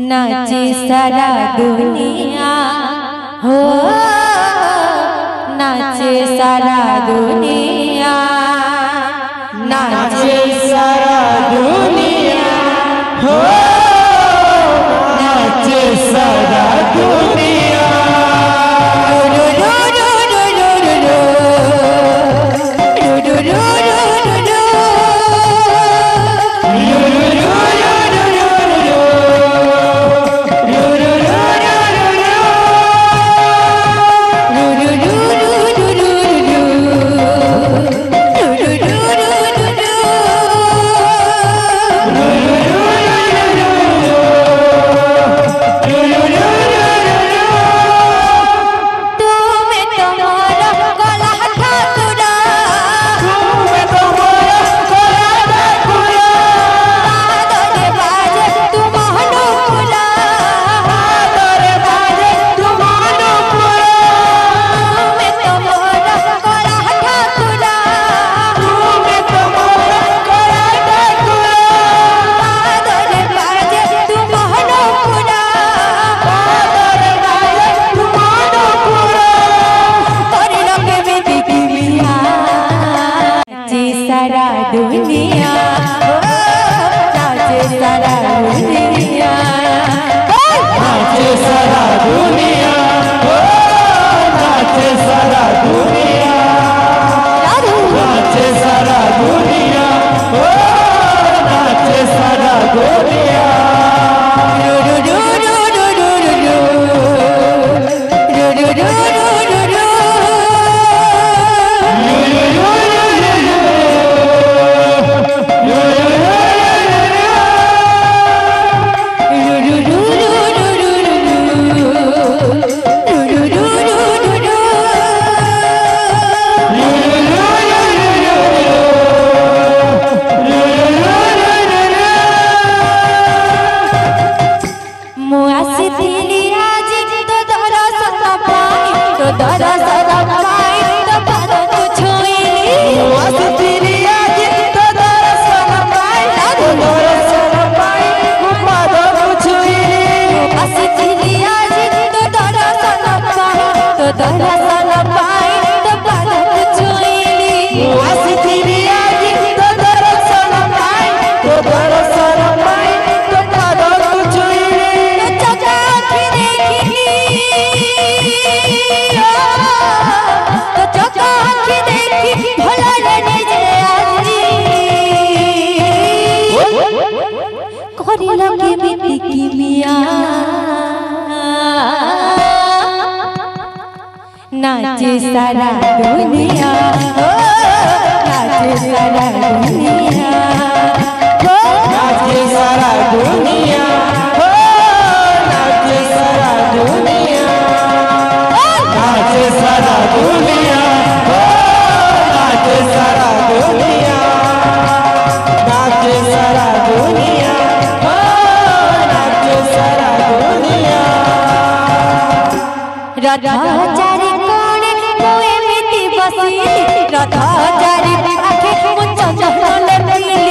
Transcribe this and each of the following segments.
नाचे सारा दुनिया हो नाचे सारा दुनिया नाचे सारा दुनिया हो नाचे सारा दुनिया दुनिया नाचे सारा दुनिया नाचे सारा दुनिया नाचे सारा दुनिया नाचे सारा दुनिया नाचे सारा दुनिया नाचे सारा दुनिया नाचे सारा दुनिया नाचे सारा दुनिया नाचे सारा दुनिया नाचे सारा दुनिया नाचे सारा दुनिया नाचे सारा दुनिया नाचे सारा दुनिया राधा चारी राधा चारी आखे मुझे चहले पीली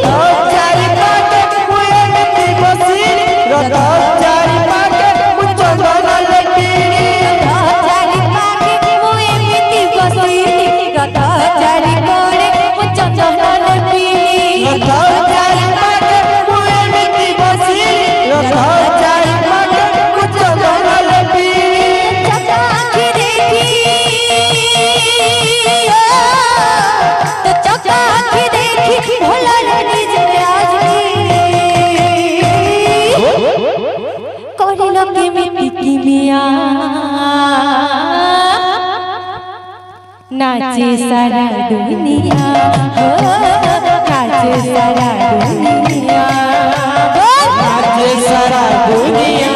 राधा चारी पाटे मुझे मिट्टी बसीली राधा चारी पाटे मुझे चहले पीली राधा चारी पाटे मुझे मिट्टी बसीली राधा चारी पाटे मुझे चहले पीली राधा चारी पाटे मुझे मिट्टी बसीली राधा चारी पाटे मुझे चहले पीली चचा आखिर नाचे सारा दुनिया हो नाचे सारा दुनिया नाचे सारा दुनिया